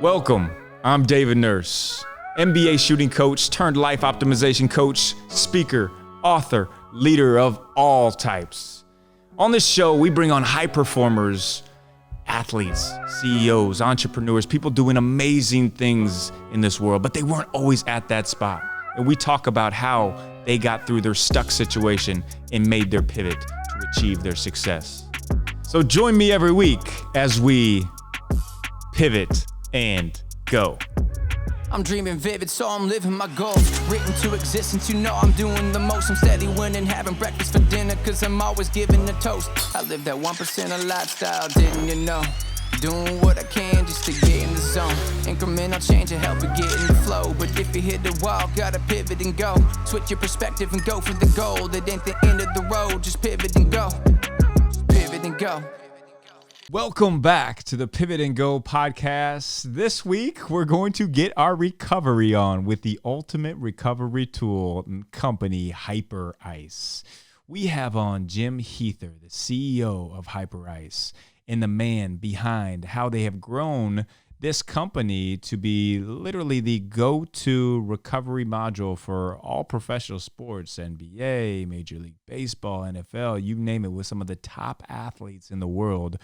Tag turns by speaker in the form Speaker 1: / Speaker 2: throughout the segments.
Speaker 1: Welcome, I'm David Nurse, NBA shooting coach turned life optimization coach, speaker, author, leader of all types. On this show, we bring on high performers, athletes, CEOs, entrepreneurs, people doing amazing things in this world, but they weren't always at that spot. And we talk about how they got through their stuck situation and made their pivot to achieve their success. So join me every week as we pivot and go.
Speaker 2: I'm dreaming vivid, so I'm living my goals. Written to existence, you know I'm doing the most. I'm steady winning, having breakfast for dinner, cause I'm always giving a toast. I live that 1% of lifestyle, didn't you know? Doing what I can just to get in the zone. Incremental change to help you get in the flow. But if you hit the wall, gotta pivot and go. Switch your perspective and go for the goal. That ain't the end of the road, just pivot and go. Just pivot and go.
Speaker 1: Welcome back to the Pivot and Go podcast. This week, we're going to get our recovery on with the ultimate recovery tool and company, Hyperice. We have on Jim Huether, the CEO of Hyperice, and the man behind how they have grown this company to be literally the go-to recovery module for all professional sports, NBA, Major League Baseball, NFL, you name it, with some of the top athletes in the world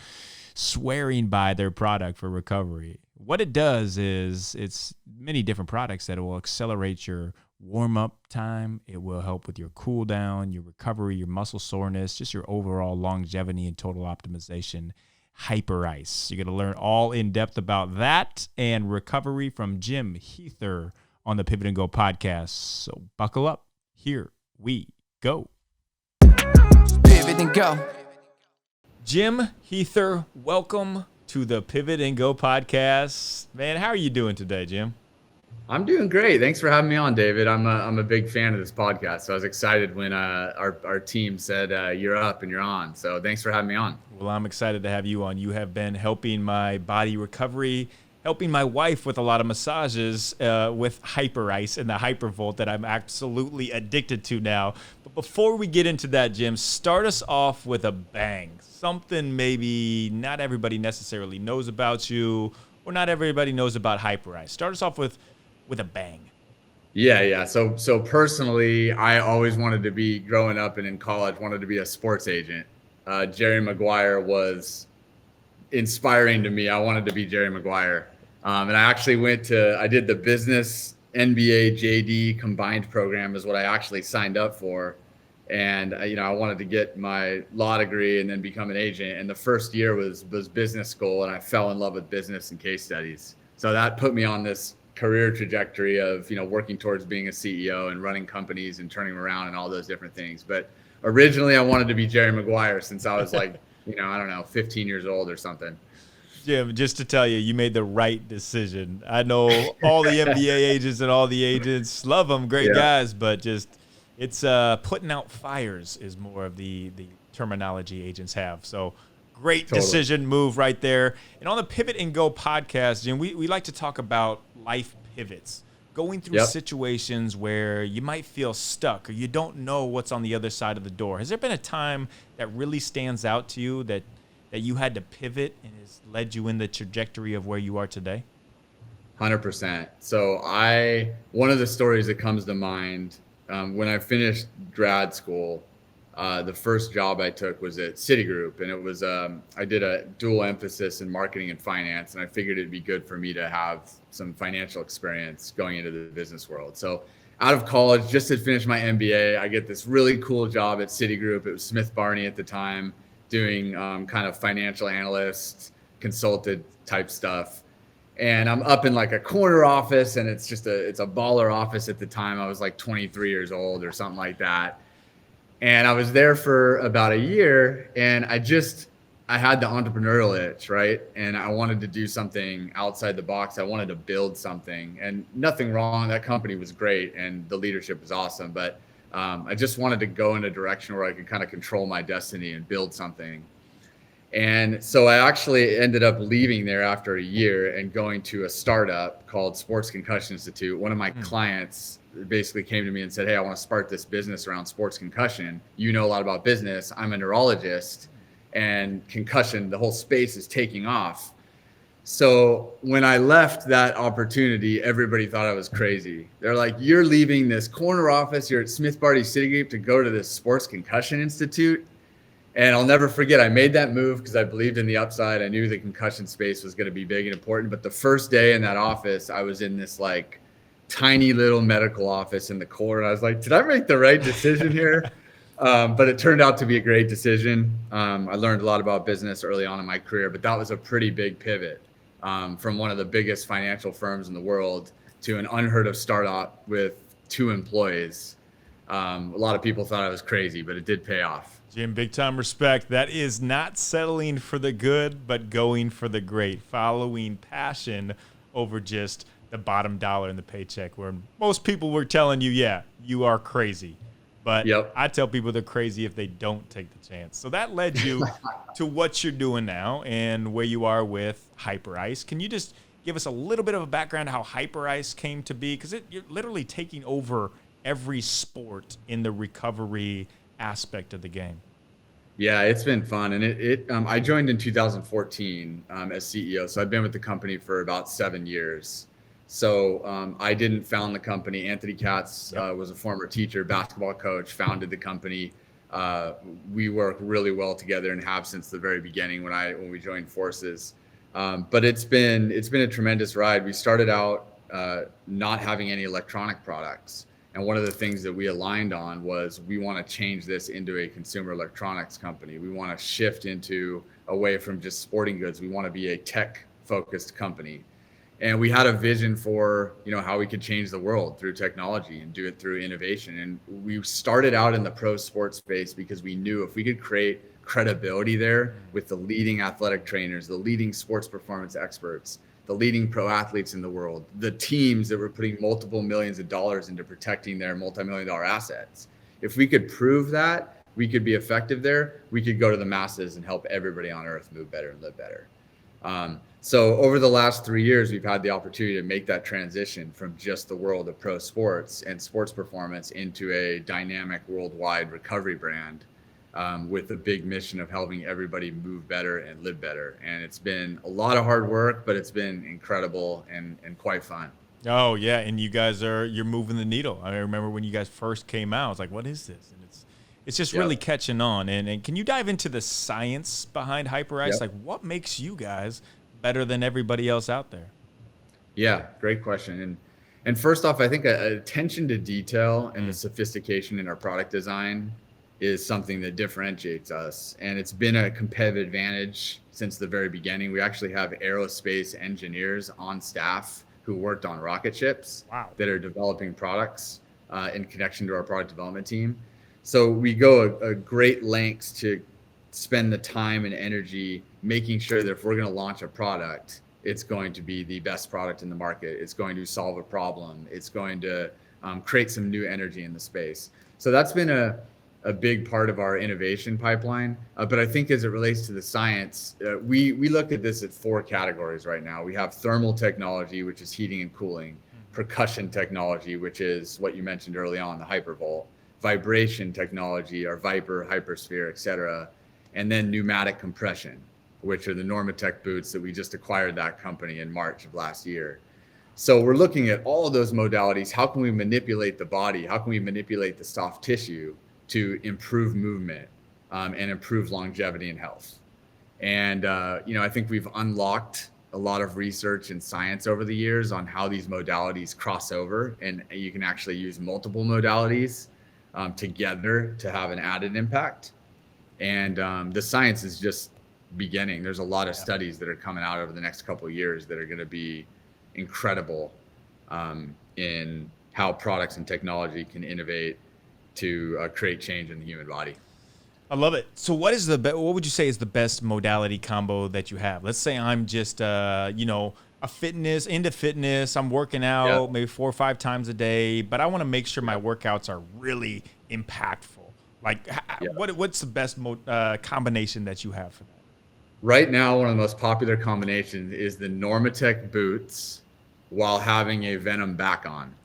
Speaker 1: swearing by their product for recovery. What it does is it's many different products that will accelerate your warm-up time. It will help with your cool down, your recovery, your muscle soreness, just your overall longevity and total optimization. Hyperice. You're going to learn all in depth about that and recovery from Jim Huether on the Pivot and Go podcast. So buckle up. Here we go.
Speaker 2: Pivot and go.
Speaker 1: Jim Huether, welcome to the Pivot and Go podcast. Man, how are you doing today, Jim?
Speaker 3: I'm doing great. Thanks for having me on, David. I'm a big fan of this podcast, so I was excited when our team said you're up and you're on. So thanks for having me on.
Speaker 1: Well, I'm excited to have you on. You have been helping my body recovery, helping my wife with a lot of massages with Hyperice and the Hypervolt that I'm absolutely addicted to now. But before we get into that, Jim, start us off with a bang. Something maybe not everybody necessarily knows about you, or not everybody knows about Hyperice. Start us off with a bang.
Speaker 3: Yeah. So personally, I always wanted to be, growing up and in college, wanted to be a sports agent. Jerry Maguire was inspiring to me. I wanted to be Jerry Maguire. And I actually I did the business NBA JD combined program is what I actually signed up for. And, I wanted to get my law degree and then become an agent. And the first year was business school. And I fell in love with business and case studies. So that put me on this career trajectory of, working towards being a CEO and running companies and turning them around and all those different things. But originally I wanted to be Jerry Maguire since I was like, 15 years old or something.
Speaker 1: Jim, just to tell you, you made the right decision. I know all the NBA agents and all the agents, love them, great guys, but just it's putting out fires is more of the terminology agents have. So great decision, move right there. And on the Pivot and Go podcast, Jim, we like to talk about life pivots, going through situations where you might feel stuck or you don't know what's on the other side of the door. Has there been a time that really stands out to you that you had to pivot and has led you in the trajectory of where you are today?
Speaker 3: 100%. So one of the stories that comes to mind, when I finished grad school, the first job I took was at Citigroup, and it was I did a dual emphasis in marketing and finance, and I figured it'd be good for me to have some financial experience going into the business world. So out of college, just had finished my MBA, I get this really cool job at Citigroup. It was Smith Barney at the time, doing kind of financial analyst, consulted type stuff. And I'm up in like a corner office, and it's a baller office at the time. I was like 23 years old or something like that. And I was there for about a year, and I had the entrepreneurial itch, right? And I wanted to do something outside the box. I wanted to build something, and nothing wrong. That company was great and the leadership was awesome, but I just wanted to go in a direction where I could kind of control my destiny and build something. And so I actually ended up leaving there after a year and going to a startup called Sports Concussion Institute. One of my clients basically came to me and said, "Hey, I want to start this business around sports concussion. You know a lot about business. I'm a neurologist, and concussion, the whole space is taking off. So when I left that opportunity, everybody thought I was crazy. They're like, you're leaving this corner office, you're at Smith Barney Citigroup to go to this Sports Concussion Institute. And I'll never forget, I made that move because I believed in the upside. I knew the concussion space was going to be big and important. But the first day in that office, I was in this like tiny little medical office in the corner. I was like, did I make the right decision here? But it turned out to be a great decision. I learned a lot about business early on in my career, but that was a pretty big pivot from one of the biggest financial firms in the world to an unheard of startup with 2 employees. A lot of people thought I was crazy, but it did pay off.
Speaker 1: Jim, big time respect. That is not settling for the good, but going for the great, following passion over just the bottom dollar in the paycheck, where most people were telling you, yeah, you are crazy. But I tell people they're crazy if they don't take the chance. So that led you to what you're doing now and where you are with Hyperice. Can you just give us a little bit of a background how Hyperice came to be? Because you're literally taking over every sport in the recovery aspect of the game.
Speaker 3: Yeah, it's been fun. And I joined in 2014 as CEO. So I've been with the company for about 7 years. So I didn't found the company. Anthony Katz was a former teacher, basketball coach, founded the company. We work really well together and have since the very beginning when we joined forces. But it's been a tremendous ride. We started out not having any electronic products. And one of the things that we aligned on was we want to change this into a consumer electronics company. We want to shift away from just sporting goods. We want to be a tech-focused company. And we had a vision for, how we could change the world through technology and do it through innovation. And we started out in the pro sports space because we knew if we could create credibility there with the leading athletic trainers, the leading sports performance experts, the leading pro athletes in the world, the teams that were putting multiple millions of dollars into protecting their multi-million-dollar assets. If we could prove that we could be effective there, we could go to the masses and help everybody on earth move better and live better. So over the last 3 years, we've had the opportunity to make that transition from just the world of pro sports and sports performance into a dynamic worldwide recovery brand. With the big mission of helping everybody move better and live better. And it's been a lot of hard work, but it's been incredible and quite fun.
Speaker 1: Oh, yeah. And you guys you're moving the needle. I remember when you guys first came out, I was like, what is this? And it's just really catching on. And can you dive into the science behind Hyperice? Like, what makes you guys better than everybody else out there?
Speaker 3: Yeah, great question. And first off, I think attention to detail and the sophistication in our product design is something that differentiates us. And it's been a competitive advantage since the very beginning. We actually have aerospace engineers on staff who worked on rocket ships that are developing products in connection to our product development team. So we go a great lengths to spend the time and energy making sure that if we're going to launch a product, it's going to be the best product in the market. It's going to solve a problem. It's going to create some new energy in the space. So that's been a big part of our innovation pipeline. But I think as it relates to the science, we look at this at 4 categories right now. We have thermal technology, which is heating and cooling, percussion technology, which is what you mentioned early on, the Hypervolt, vibration technology, our Viper, Hypersphere, et cetera, and then pneumatic compression, which are the Normatec boots that we just acquired that company in March of last year. So we're looking at all of those modalities. How can we manipulate the body? How can we manipulate the soft tissue to improve movement and improve longevity and health? And, I think we've unlocked a lot of research and science over the years on how these modalities cross over, and you can actually use multiple modalities together to have an added impact. And the science is just beginning. There's a lot of studies that are coming out over the next couple of years that are going to be incredible in how products and technology can innovate to create change in the human body.
Speaker 1: I love it. So what would you say is the best modality combo that you have? Let's say I'm just, into fitness. I'm working out maybe 4 or 5 times a day, but I want to make sure my workouts are really impactful. Like what's the best combination that you have for that?
Speaker 3: Right now, one of the most popular combinations is the Normatec boots while having a Venom back on.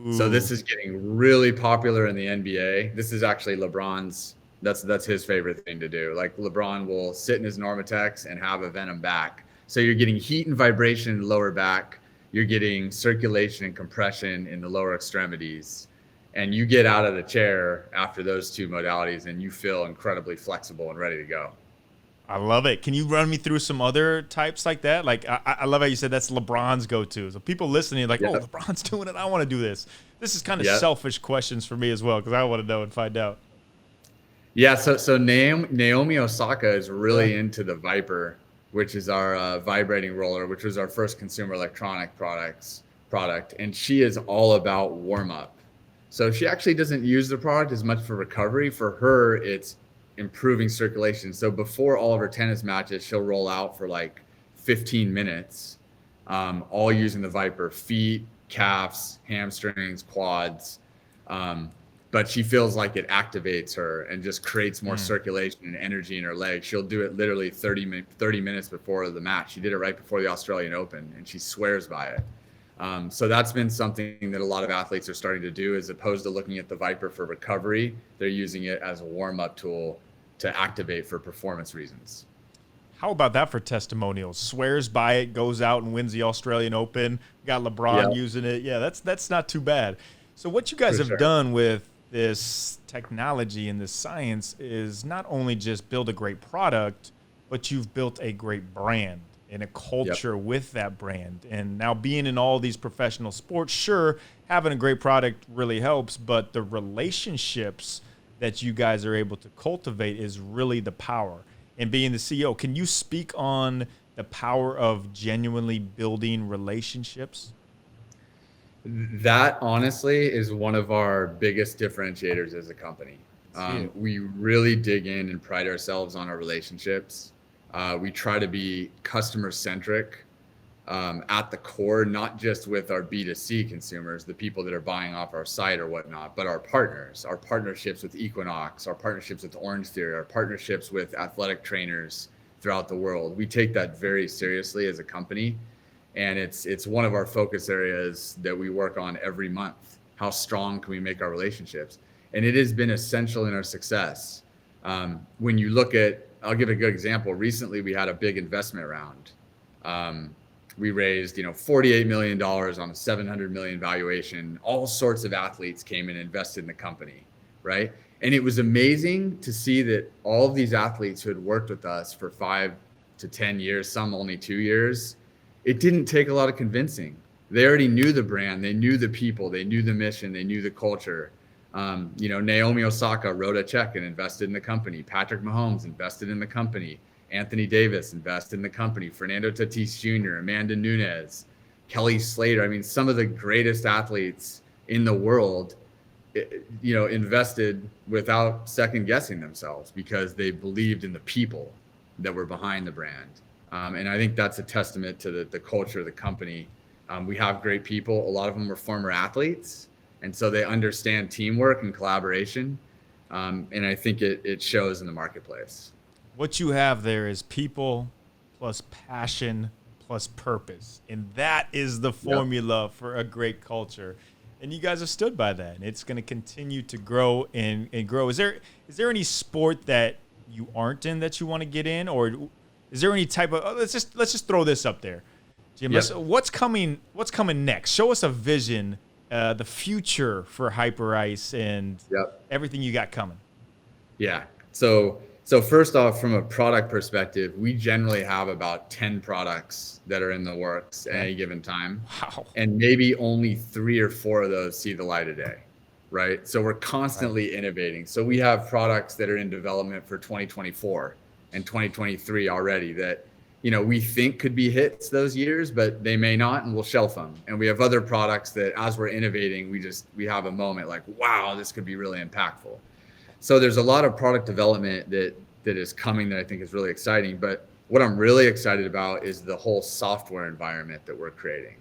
Speaker 3: Ooh. So this is getting really popular in the NBA. This is actually LeBron's, that's his favorite thing to do. Like LeBron will sit in his Normatecs and have a Venom back So you're getting heat and vibration in the lower back. You're getting circulation and compression in the lower extremities. And you get out of the chair after those two modalities and you feel incredibly flexible and ready to go.
Speaker 1: I love it. Can you run me through some other types like that? Like, I love how you said that's LeBron's go-to. So people listening like, oh, LeBron's doing it, I want to do this. This is kind of selfish questions for me as well, because I want to know and find out.
Speaker 3: Yeah, so Naomi Osaka is really into the Viper, which is our vibrating roller, which was our first consumer electronic product. And she is all about warm-up. So she actually doesn't use the product as much for recovery. For her, it's improving circulation. So before all of her tennis matches, she'll roll out for like 15 minutes, all using the Viper, feet, calves, hamstrings, quads. But she feels like it activates her and just creates more circulation and energy in her legs. She'll do it literally 30 minutes before the match. She did it right before the Australian Open, and she swears by it. So that's been something that a lot of athletes are starting to do, as opposed to looking at the Viper for recovery. They're using it as a warm-up tool to activate for performance reasons.
Speaker 1: How about that for testimonials? Swears by it, goes out and wins the Australian Open. Got LeBron using it. Yeah, that's not too bad. So what you guys have done with this technology and this science is not only just build a great product, but you've built a great brand and a culture with that brand. And now being in all these professional sports, sure, having a great product really helps, but the relationships that you guys are able to cultivate is really the power. And being the CEO, can you speak on the power of genuinely building relationships?
Speaker 3: That honestly is one of our biggest differentiators as a company. We really dig in and pride ourselves on our relationships. We try to be customer centric at the core, not just with our B2C consumers, the people that are buying off our site or whatnot, but our partners, our partnerships with Equinox, our partnerships with Orange Theory, our partnerships with athletic trainers throughout the world. We take that very seriously as a company. And it's one of our focus areas that we work on every month. How strong can we make our relationships? And it has been essential in our success. When you look at, I'll give a good example. Recently, we had a big investment round. We raised, $48 million on a $700 million valuation. All sorts of athletes came and invested in the company, right? And it was amazing to see that all of these athletes who had worked with us for 5 to 10 years, some only 2 years, it didn't take a lot of convincing. They already knew the brand, they knew the people, they knew the mission, they knew the culture. Naomi Osaka wrote a check and invested in the company. Patrick Mahomes invested in the company. Anthony Davis invested in the company. Fernando Tatis Jr., Amanda Nunes, Kelly Slater. I mean, some of the greatest athletes in the world, invested without second guessing themselves because they believed in the people that were behind the brand. And I think that's a testament to the culture of the company. We have great people. A lot of them are former athletes, and so they understand teamwork and collaboration. And I think it shows in the marketplace.
Speaker 1: What you have there is people plus passion plus purpose. And that is the formula for a great culture. And you guys have stood by that. And it's going to continue to grow and grow. Is there any sport that you aren't in that you want to get in? Or is there any type of let's just throw this up there. Jim, what's coming next? Show us a vision, the future for Hyperice and everything you got coming.
Speaker 3: Yeah. So first off, from a product perspective, we generally have about 10 products that are in the works at any given time.
Speaker 1: Wow.
Speaker 3: And maybe only 3 or 4 of those see the light of day, right? So we're constantly innovating. So we have products that are in development for 2024 and 2023 already that, we think could be hits those years, but they may not, and we'll shelf them. And we have other products that as we're innovating, we have a moment like, wow, this could be really impactful. So there's a lot of product development that is coming that I think is really exciting. But what I'm really excited about is the whole software environment that we're creating,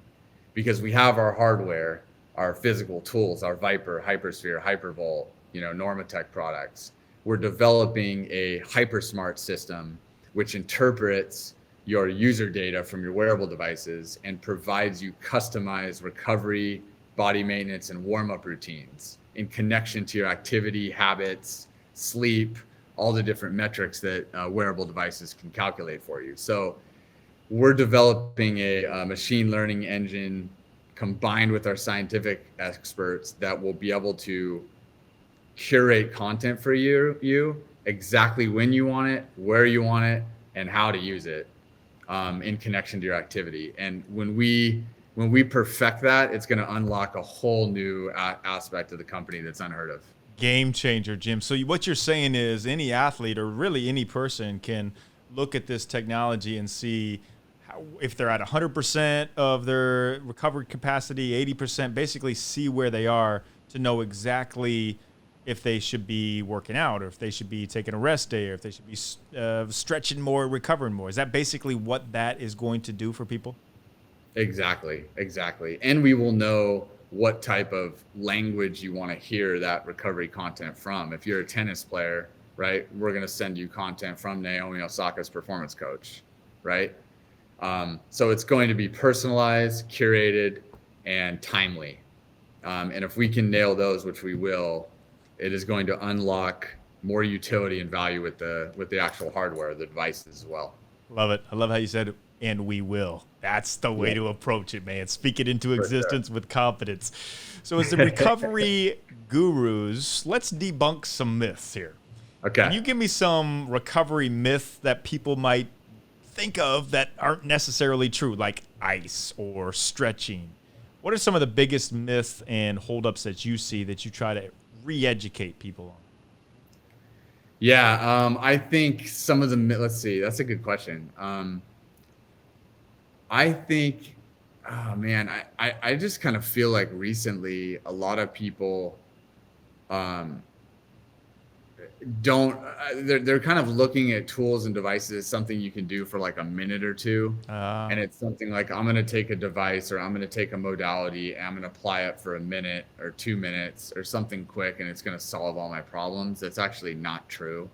Speaker 3: because we have our hardware, our physical tools, our Viper, Hypersphere, Hypervolt, Normatec products. We're developing a HyperSmart system, which interprets your user data from your wearable devices and provides you customized recovery, body maintenance, and warm-up routines in connection to your activity, habits, sleep, all the different metrics that wearable devices can calculate for you. So we're developing a machine learning engine combined with our scientific experts that will be able to curate content for you exactly when you want it, where you want it, and how to use it in connection to your activity. And when we perfect that, it's going to unlock a whole new aspect of the company that's unheard of.
Speaker 1: Game changer, Jim. So what you're saying is any athlete or really any person can look at this technology and see how, if they're at 100% of their recovery capacity, 80%, basically see where they are to know exactly if they should be working out or if they should be taking a rest day or if they should be stretching more, recovering more. Is that basically what that is going to do for people?
Speaker 3: Exactly. And we will know what type of language you want to hear that recovery content from. If you're a tennis player, right, we're going to send you content from Naomi Osaka's performance coach, right? So it's going to be personalized, curated, and timely. And if we can nail those, which we will, it is going to unlock more utility and value with the actual hardware, the devices as well.
Speaker 1: Love it. I love how you said, and we will. That's the way to approach it, man. Speak it into existence with confidence. So as the recovery gurus, let's debunk some myths here.
Speaker 3: Okay.
Speaker 1: Can you give me some recovery myths that people might think of that aren't necessarily true, like ice or stretching? What are some of the biggest myths and holdups that you see that you try to re-educate people on?
Speaker 3: Yeah, I think some of the, let's see, that's a good question. I think, oh man, I just kind of feel like recently a lot of people they're kind of looking at tools and devices as something you can do for like a minute or two. And it's something like, I'm going to take a device or I'm going to take a modality and I'm going to apply it for a minute or 2 minutes or something quick and it's going to solve all my problems. That's actually not true.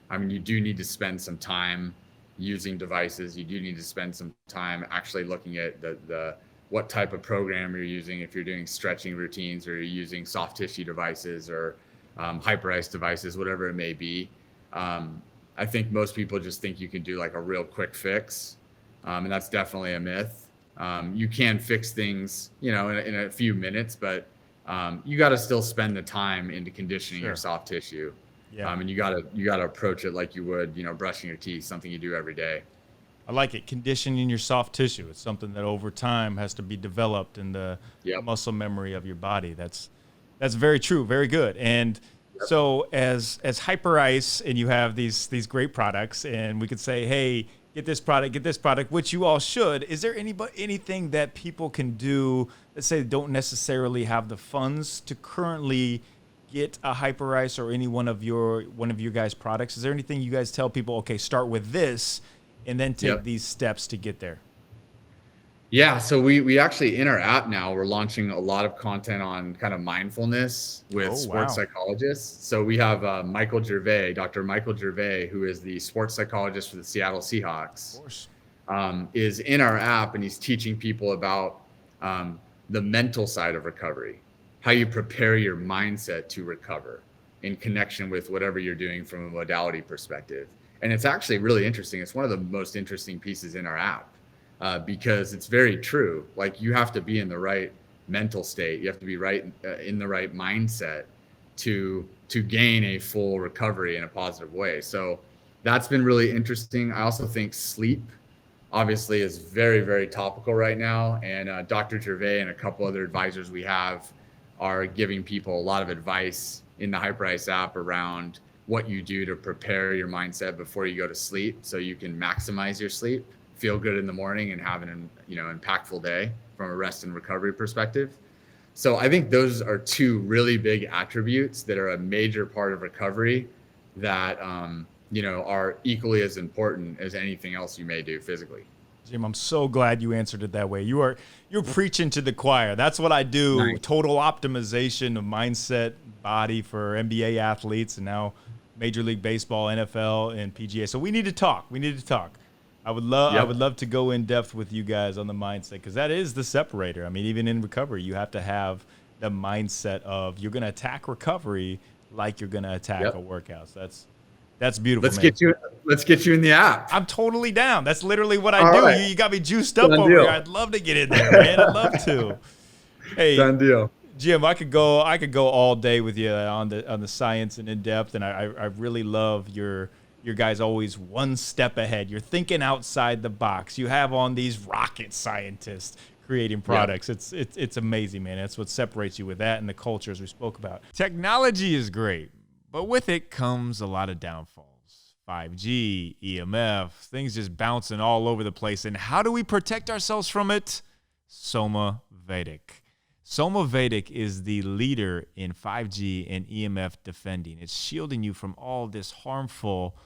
Speaker 3: I mean, you do need to spend some time using devices. You do need to spend some time actually looking at the what type of program you're using. If you're doing stretching routines or you're using soft tissue devices or Hyperice devices, whatever it may be. I think most people just think you can do like a real quick fix. And that's definitely a myth. You can fix things, in a few minutes, but you got to still spend the time into conditioning your soft tissue. Yeah. And you gotta approach it like you would, brushing your teeth, something you do every day.
Speaker 1: I like it. Conditioning your soft tissue. It's something that over time has to be developed in the muscle memory of your body. That's very true. Very good. And so as Hyperice, and you have these great products, and we could say, hey, get this product, which you all should. Is there anything that people can do, let's say they don't necessarily have the funds to currently get a Hyperice or any one of your guys' products? Is there anything you guys tell people, okay, start with this and then take these steps to get there?
Speaker 3: Yeah, so we actually, in our app now, we're launching a lot of content on kind of mindfulness with sports psychologists. So we have Dr. Michael Gervais, who is the sports psychologist for the Seattle Seahawks, of course. Is in our app, and he's teaching people about the mental side of recovery, how you prepare your mindset to recover in connection with whatever you're doing from a modality perspective. And it's actually really interesting. It's one of the most interesting pieces in our app. Because it's very true. Like, you have to be in the right mental state. You have to be in the right mindset to gain a full recovery in a positive way. So that's been really interesting. I also think sleep obviously is very, very topical right now. And Dr. Gervais and a couple other advisors we have are giving people a lot of advice in the Hyperice app around what you do to prepare your mindset before you go to sleep so you can maximize your sleep, feel good in the morning, and have an impactful day from a rest and recovery perspective. So I think those are two really big attributes that are a major part of recovery that are equally as important as anything else you may do physically.
Speaker 1: Jim, I'm so glad you answered it that way. You're preaching to the choir. That's what I do. Nice. Total optimization of mindset, body for NBA athletes, and now Major League Baseball, NFL, and PGA. So we need to talk. I would love to go in depth with you guys on the mindset, because that is the separator. I mean, even in recovery, you have to have the mindset of you're going to attack recovery like you're going to attack a workout. So That's beautiful,
Speaker 3: Let's
Speaker 1: man.
Speaker 3: get you in the app.
Speaker 1: I'm totally down. That's literally what I
Speaker 3: All
Speaker 1: do.
Speaker 3: right.
Speaker 1: You got me juiced up
Speaker 3: Done
Speaker 1: over
Speaker 3: deal.
Speaker 1: here. I'd love to get in there, man. I'd love to. Hey,
Speaker 3: Done deal.
Speaker 1: Jim, I could go all day with you on the science and in depth, and I really love your guys always one step ahead. You're thinking outside the box. You have on these rocket scientists creating products. Yeah. It's amazing, man. That's what separates you with that and the culture, as we spoke about. Technology is great, but with it comes a lot of downfalls. 5G, EMF, things just bouncing all over the place. And how do we protect ourselves from it? Soma Vedic. Soma Vedic is the leader in 5G and EMF defending. It's shielding you from all this harmful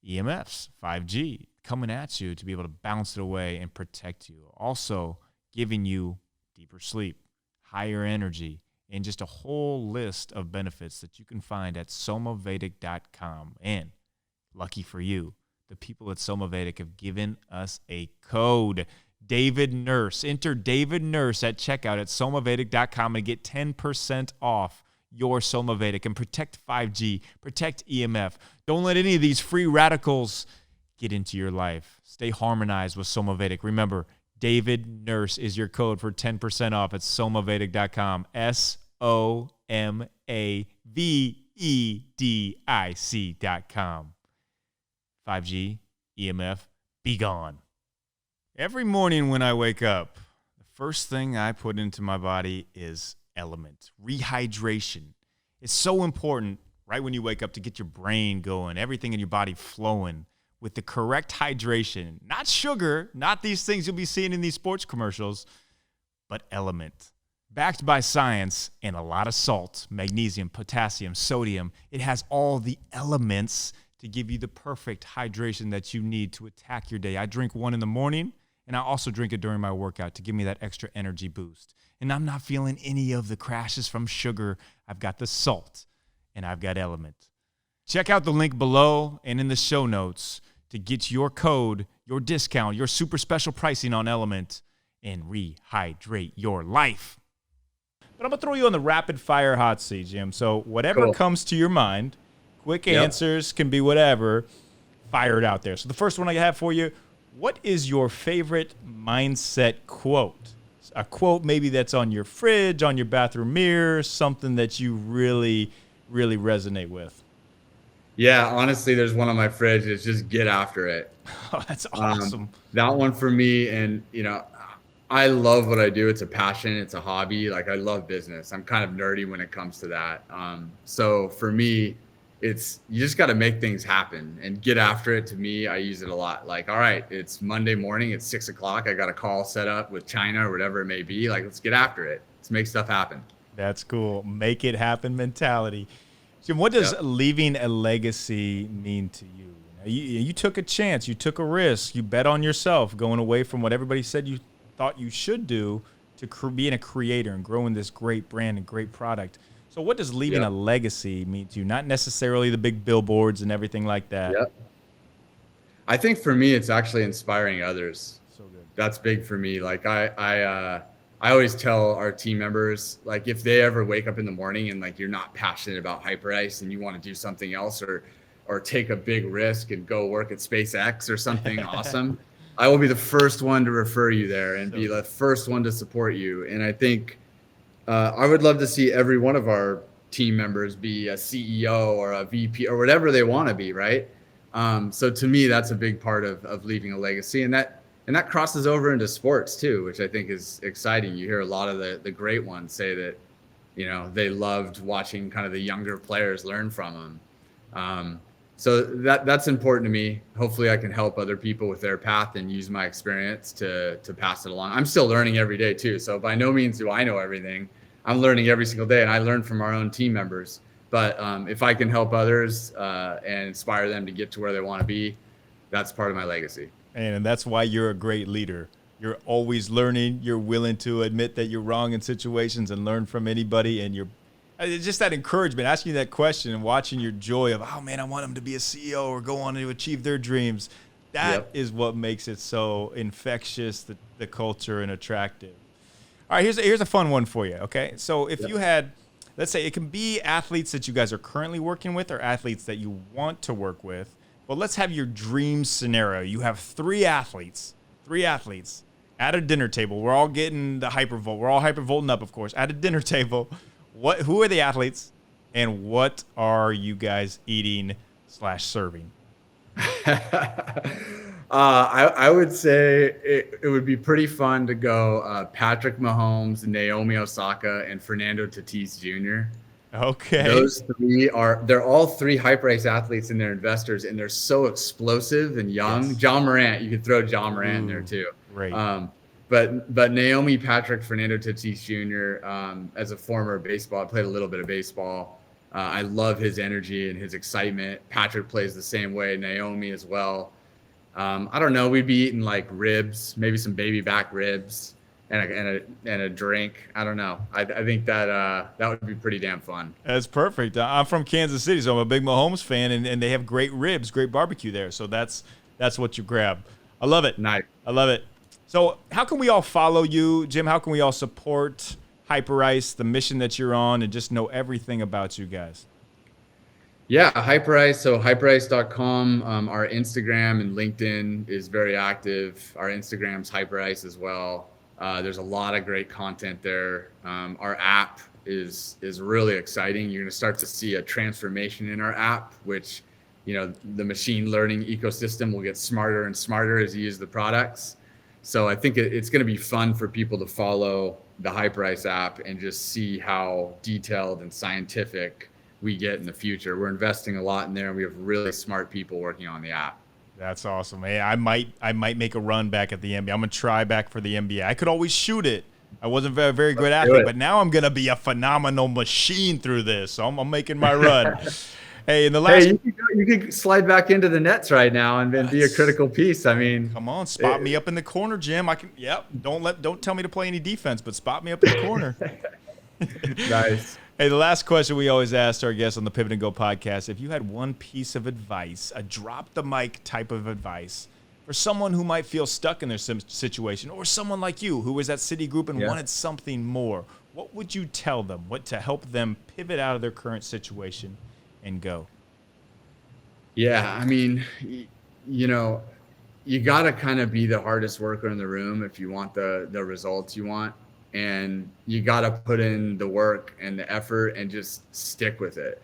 Speaker 1: EMFs, 5G, coming at you to be able to bounce it away and protect you. Also giving you deeper sleep, higher energy, and just a whole list of benefits that you can find at somavedic.com. And lucky for you, the people at Soma Vedic have given us a code. David Nurse. Enter David Nurse at checkout at somavedic.com and get 10% off your Soma Vedic and protect 5G, protect EMF. Don't let any of these free radicals get into your life. Stay harmonized with Soma Vedic. Remember, David Nurse is your code for 10% off at somavedic.com. SOMAVEDIC.com. 5G, EMF, be gone. Every morning when I wake up, the first thing I put into my body is element, rehydration. It's so important right when you wake up to get your brain going, everything in your body flowing with the correct hydration. Not sugar, not these things you'll be seeing in these sports commercials, but element. Backed by science and a lot of salt, magnesium, potassium, sodium. It has all the elements to give you the perfect hydration that you need to attack your day. I drink one in the morning, and I also drink it during my workout to give me that extra energy boost. And I'm not feeling any of the crashes from sugar. I've got the salt, and I've got element. Check out the link below and in the show notes to get your code, your discount, your super special pricing on element, and rehydrate your life. But I'm going to throw you on the rapid fire hot seat, Jim. So whatever comes to your mind, quick answers can be whatever, fire it out there. So the first one I have for you, what is your favorite mindset quote? A quote maybe that's on your fridge, on your bathroom mirror, something that you really, really resonate with.
Speaker 3: Yeah, honestly, there's one on my fridge. It's just get after it.
Speaker 1: Oh, that's awesome.
Speaker 3: That one for me, and I love what I do. It's a passion. It's a hobby. Like, I love business. I'm kind of nerdy when it comes to that. So for me, you just got to make things happen and get after it. To me, I use it a lot. Like, all right, it's Monday morning. It's 6 o'clock. I got a call set up with China or whatever it may be. Like, let's get after it. Let's make stuff happen.
Speaker 1: That's cool. Make it happen mentality. Jim, what does leaving a legacy mean to you? You took a chance. You took a risk. You bet on yourself, going away from what everybody said you thought you should do to being a creator and growing this great brand and great product. So what does leaving a legacy mean to you? Not necessarily the big billboards and everything like that.
Speaker 3: Yep. I think for me, it's actually inspiring others.
Speaker 1: So good.
Speaker 3: That's big for me. Like I always tell our team members, like, if they ever wake up in the morning and like you're not passionate about Hyperice and you want to do something else or take a big risk and go work at SpaceX or something awesome, I will be the first one to refer you there and be the first one to support you. And I think I would love to see every one of our team members be a CEO or a VP or whatever they want to be, right? So to me, that's a big part of leaving a legacy. And that crosses over into sports too, which I think is exciting. You hear a lot of the great ones say that, they loved watching kind of the younger players learn from them. So that's important to me. Hopefully I can help other people with their path and use my experience to pass it along. I'm still learning every day too. So by no means do I know everything. I'm learning every single day, and I learn from our own team members. But if I can help others and inspire them to get to where they want to be, that's part of my legacy.
Speaker 1: And that's why you're a great leader. You're always learning. You're willing to admit that you're wrong in situations and learn from anybody. And it's just that encouragement, asking you that question and watching your joy of, oh man, I want them to be a CEO or go on to achieve their dreams. That is what makes it so infectious, the culture, and attractive. All right, here's a fun one for you, okay? So if you had, let's say it can be athletes that you guys are currently working with or athletes that you want to work with. But let's have your dream scenario. You have three athletes at a dinner table. We're all getting the hypervolt. We're all hypervolting up, of course, at a dinner table. Who are the athletes, and what are you guys eating / serving?
Speaker 3: I would say it would be pretty fun to go Patrick Mahomes, Naomi Osaka, and Fernando Tatis Jr.
Speaker 1: Okay.
Speaker 3: Those three they're all three Hyperice athletes and they're investors, and they're so explosive and young. Yes. John Morant, you could throw John Morant in there too.
Speaker 1: Right.
Speaker 3: But Naomi, Patrick, Fernando Tatis Jr., as a former baseball, I played a little bit of baseball. I love his energy and his excitement. Patrick plays the same way, Naomi as well. I don't know, we'd be eating like ribs, maybe some baby back ribs. And a drink. I don't know. I think that would be pretty damn fun.
Speaker 1: That's perfect. I'm from Kansas City, so I'm a big Mahomes fan, and they have great ribs, great barbecue there. So that's what you grab. I love it.
Speaker 3: Nice.
Speaker 1: I love it. So how can we all follow you, Jim? How can we all support Hyperice, the mission that you're on, and just know everything about you guys?
Speaker 3: Yeah, Hyperice. So hyperice.com. Our Instagram and LinkedIn is very active. Our Instagram's Hyperice as well. There's a lot of great content there. Our app is really exciting. You're going to start to see a transformation in our app, which, the machine learning ecosystem will get smarter and smarter as you use the products. So I think it's going to be fun for people to follow the Hyperice app and just see how detailed and scientific we get in the future. We're investing a lot in there, and we have really smart people working on the app.
Speaker 1: That's awesome. Hey, I might make a run back at the NBA. I'm gonna try back for the NBA. I could always shoot it. I wasn't a very good athlete, but now I'm gonna be a phenomenal machine through this. So I'm making my run. Hey, in the last,
Speaker 3: you could slide back into the nets right now and be a critical piece. I mean,
Speaker 1: come on, spot me up in the corner, Jim. I can. Yep. Don't tell me to play any defense, but spot me up in the corner.
Speaker 3: Nice.
Speaker 1: Hey, the last question we always ask our guests on the Pivot and Go podcast, if you had one piece of advice, a drop the mic type of advice for someone who might feel stuck in their situation, or someone like you who was at Citigroup and wanted something more, what would you tell them? What to help them pivot out of their current situation and go?
Speaker 3: Yeah, I mean, you got to kind of be the hardest worker in the room if you want the results you want. And you got to put in the work and the effort and just stick with it.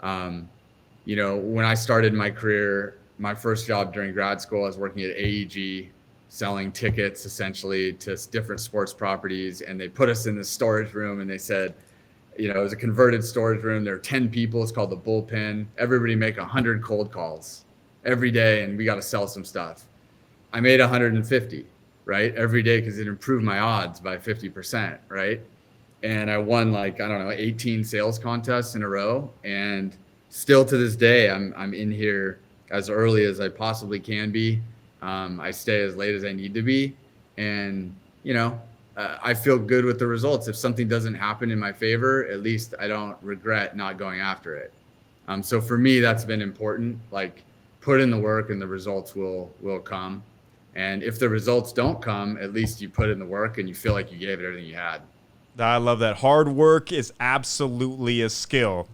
Speaker 3: When I started my career, my first job during grad school, I was working at AEG, selling tickets essentially to different sports properties. And they put us in this storage room and they said, it was a converted storage room. There are 10 people. It's called the bullpen. Everybody make 100 cold calls every day, and we got to sell some stuff. I made 150. Right, every day, because it improved my odds by 50%, right? And I won 18 sales contests in a row, and still to this day, I'm in here as early as I possibly can be. I stay as late as I need to be, and I feel good with the results. If something doesn't happen in my favor, at least I don't regret not going after it. So for me, that's been important. Like, put in the work, and the results will come. And if the results don't come, at least you put in the work and you feel like you gave it everything you had.
Speaker 1: I love that. Hard work is absolutely a skill.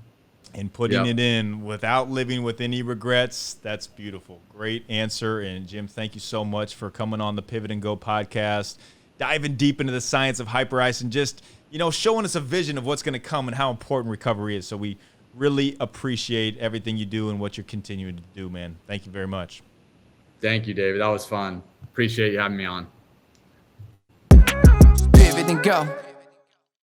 Speaker 1: And putting it in without living with any regrets, that's beautiful. Great answer. And Jim, thank you so much for coming on the Pivot and Go podcast, diving deep into the science of Hyperice and just, showing us a vision of what's going to come and how important recovery is. So we really appreciate everything you do and what you're continuing to do, man. Thank you very much.
Speaker 3: Thank you, David. That was fun. Appreciate you having me on.
Speaker 2: Pivot and go.